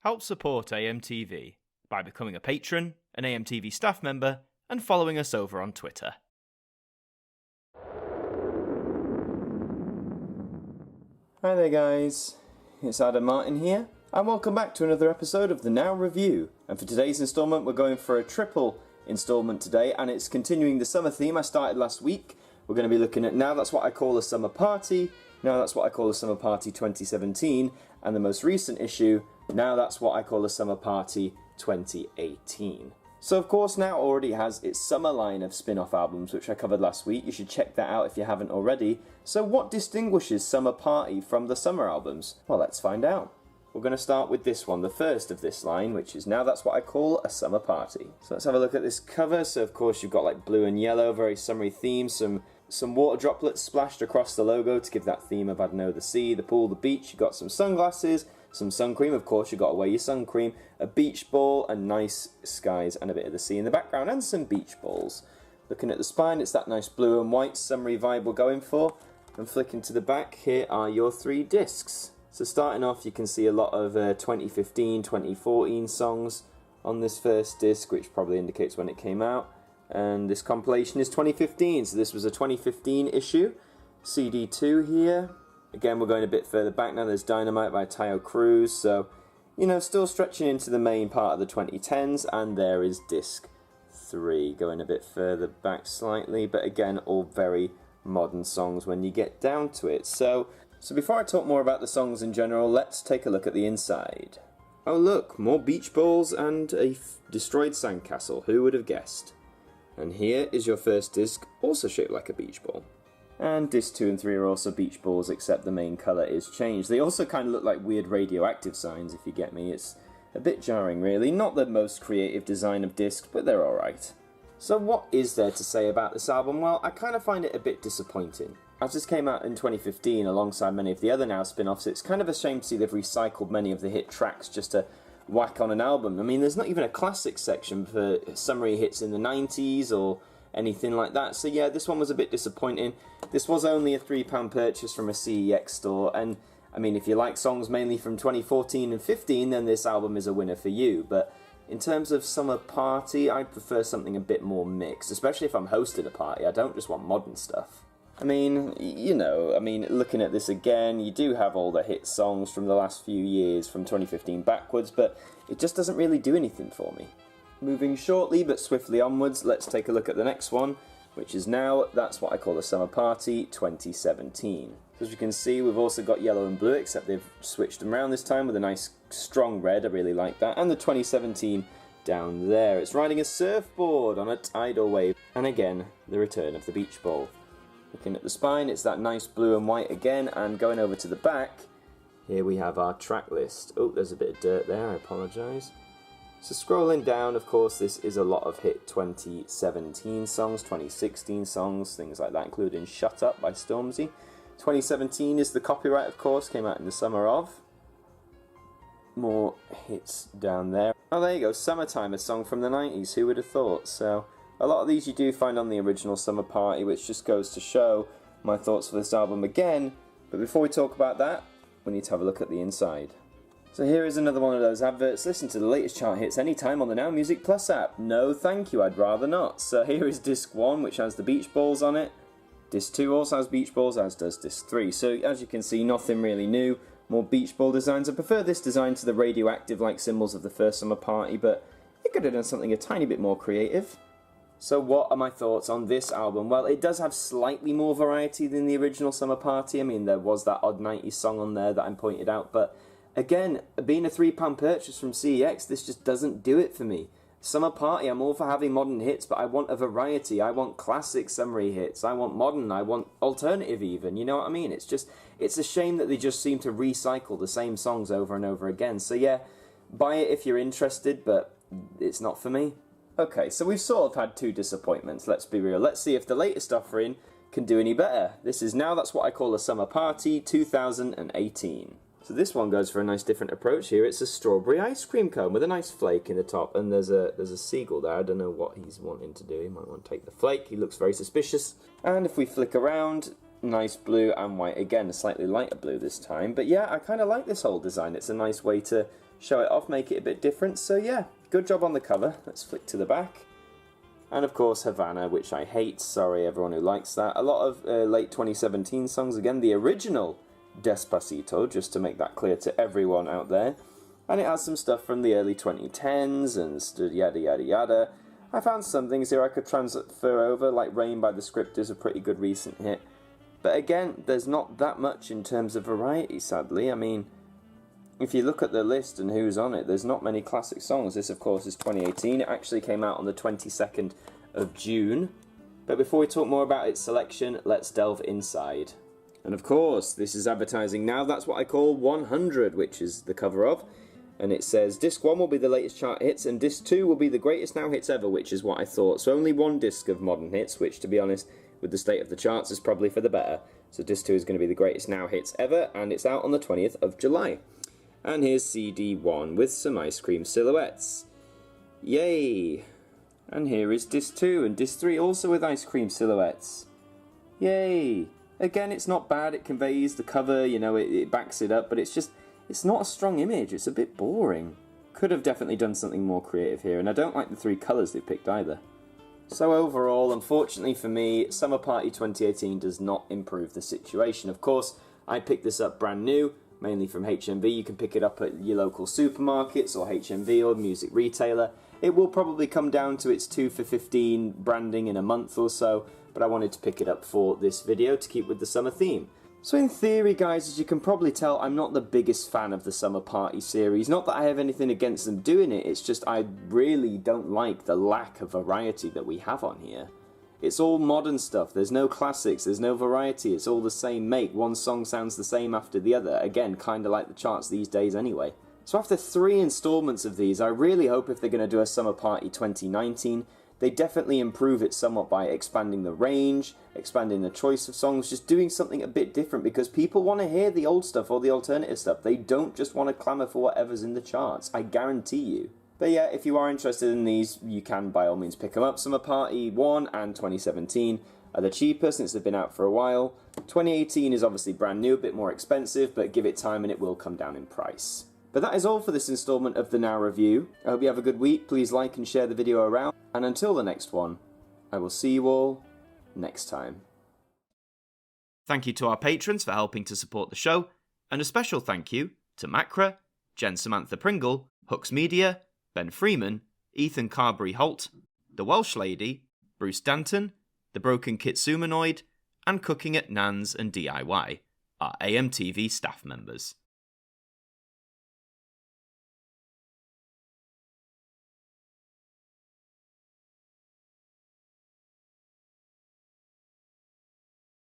Help support AMTV by becoming a patron, an AMTV staff member, and following us over on Twitter. Hi there guys, it's Adam Martin here, and welcome back to another episode of the Now Review. And for today's instalment we're going for a triple instalment today, and it's continuing the summer theme I started last week. We're going to be looking at Now That's What I Call a Summer Party, Now That's What I Call a Summer Party 2017, and the most recent issue, Now That's What I Call a Summer Party 2018. So of course Now already has its summer line of spin-off albums which I covered last week. You should check that out if you haven't already. So what distinguishes Summer Party from the summer albums? Well, let's find out. We're going to start with this one, the first of this line, which is Now That's What I Call a Summer Party. So let's have a look at this cover. So of course you've got like blue and yellow, very summery theme, some water droplets splashed across the logo to give that theme of, I don't know, the sea, the pool, the beach. You've got some sunglasses, some sun cream, of course you've got to wear your sun cream, a beach ball, and nice skies and a bit of the sea in the background, and some beach balls. Looking at the spine, it's that nice blue and white summery vibe we're going for. And flicking to the back, here are your three discs. So starting off, you can see a lot of 2015, 2014 songs on this first disc, which probably indicates when it came out. And this compilation is 2015, so this was a 2015 issue. CD2 here. Again, we're going a bit further back now. There's Dynamite by Tayo Cruz, so, you know, still stretching into the main part of the 2010s, and there is disc 3, going a bit further back slightly, but again, all very modern songs when you get down to it. So before I talk more about the songs in general, let's take a look at the inside. Oh look, more beach balls and a destroyed sandcastle, who would have guessed? And here is your first disc, also shaped like a beach ball. And disc 2 and 3 are also beach balls, except the main colour is changed. They also kind of look like weird radioactive signs, if you get me. It's a bit jarring, really. Not the most creative design of discs, but they're alright. So what is there to say about this album? Well, I kind of find it a bit disappointing. As this came out in 2015 alongside many of the other Now spin-offs, it's kind of a shame to see they've recycled many of the hit tracks just to whack on an album. I mean, there's not even a classic section for summery hits in the 90s or anything like that. So yeah, this one was a bit disappointing. This was only a £3 purchase from a CEX store, and I mean, if you like songs mainly from 2014 and 15, then this album is a winner for you. But in terms of Summer Party, I'd prefer something a bit more mixed, especially if I'm hosting a party. I don't just want modern stuff. I mean, you know, looking at this again, you do have all the hit songs from the last few years, from 2015 backwards, but it just doesn't really do anything for me. Moving shortly but swiftly onwards, let's take a look at the next one, which is Now That's What I Call a Summer Party 2017. So as you can see, we've also got yellow and blue, except they've switched them around this time with a nice strong red. I really like that. And the 2017 down there. It's riding a surfboard on a tidal wave. And again, the return of the beach ball. Looking at the spine, it's that nice blue and white again. And going over to the back, here we have our track list. Oh, there's a bit of dirt there, I apologise. So scrolling down, of course, this is a lot of hit 2017 songs, 2016 songs, things like that, including Shut Up by Stormzy. 2017 is the copyright, of course, came out in the summer of. More hits down there. Oh, there you go, Summertime, a song from the 90s, who would have thought? So a lot of these you do find on the original Summer Party, which just goes to show my thoughts for this album again. But before we talk about that, we need to have a look at the inside. So here is another one of those adverts. Listen to the latest chart hits anytime on the Now Music Plus app. No thank you, I'd rather not. So here is disc 1, which has the beach balls on it. Disc 2 also has beach balls, as does disc 3. So as you can see, nothing really new. More beach ball designs. I prefer this design to the radioactive-like symbols of the first Summer Party, but it could have done something a tiny bit more creative. So what are my thoughts on this album? Well, it does have slightly more variety than the original Summer Party. I mean, there was that odd 90s song on there that I pointed out, but again, being a £3 purchase from CEX, this just doesn't do it for me. Summer Party, I'm all for having modern hits, but I want a variety. I want classic summery hits. I want modern. I want alternative even. You know what I mean? It's a shame that they just seem to recycle the same songs over and over again. So yeah, buy it if you're interested, but it's not for me. Okay, so we've sort of had two disappointments, let's be real. Let's see if the latest offering can do any better. This is Now That's What I Call a Summer Party 2018. So this one goes for a nice different approach here. It's a strawberry ice cream cone with a nice flake in the top, and there's a seagull there. I don't know what he's wanting to do. He might want to take the flake. He looks very suspicious. And if we flick around, nice blue and white. Again, a slightly lighter blue this time. But yeah, I kind of like this whole design. It's a nice way to show it off, make it a bit different. So yeah, good job on the cover. Let's flick to the back. And of course, Havana, which I hate. Sorry, everyone who likes that. A lot of late 2017 songs. Again, the original Despacito, just to make that clear to everyone out there. And it has some stuff from the early 2010s and yada yada yada. I found some things here I could transfer over, like Rain by the Script is a pretty good recent hit. But again, there's not that much in terms of variety, sadly. I mean, if you look at the list and who's on it, there's not many classic songs. This, of course, is 2018. It actually came out on the 22nd of June. But before we talk more about its selection, let's delve inside. And of course, this is advertising now. That's what I call 100, which is the cover of. And it says, Disc 1 will be the latest chart hits, and Disc 2 will be the greatest now hits ever, which is what I thought. So only one disc of modern hits, which, to be honest, with the state of the charts, is probably for the better. So Disc 2 is going to be the greatest now hits ever, and it's out on the 20th of July. And here's CD 1 with some ice cream silhouettes. Yay! And here is Disc 2 and Disc 3 also with ice cream silhouettes. Yay! Again, it's not bad, it conveys the cover, you know, it backs it up, but it's not a strong image, it's a bit boring. Could have definitely done something more creative here, and I don't like the 3 colours they picked either. So overall, unfortunately for me, Summer Party 2018 does not improve the situation. Of course, I picked this up brand new, mainly from HMV. You can pick it up at your local supermarkets or HMV or music retailer. It will probably come down to its 2 for $15 branding in a month or so, but I wanted to pick it up for this video to keep with the summer theme. So in theory, guys, as you can probably tell, I'm not the biggest fan of the Summer Party series. Not that I have anything against them doing it, it's just I really don't like the lack of variety that we have on here. It's all modern stuff, there's no classics, there's no variety, it's all the same make, one song sounds the same after the other, again, kinda like the charts these days anyway. So after 3 installments of these, I really hope if they're going to do a Summer Party 2019, they definitely improve it somewhat by expanding the range, expanding the choice of songs, just doing something a bit different, because people want to hear the old stuff or the alternative stuff. They don't just want to clamour for whatever's in the charts, I guarantee you. But yeah, if you are interested in these, you can by all means pick them up. Summer Party 1 and 2017 are the cheaper since they've been out for a while. 2018 is obviously brand new, a bit more expensive, but give it time and it will come down in price. But that is all for this instalment of the Now Review. I hope you have a good week. Please like and share the video around. And until the next one, I will see you all next time. Thank you to our patrons for helping to support the show, and a special thank you to Macra, Jen Samantha Pringle, Hooks Media, Ben Freeman, Ethan Carberry-Holt, The Welsh Lady, Bruce Danton, The Broken Kitsumanoid, and Cooking at Nans and DIY, our AMTV staff members.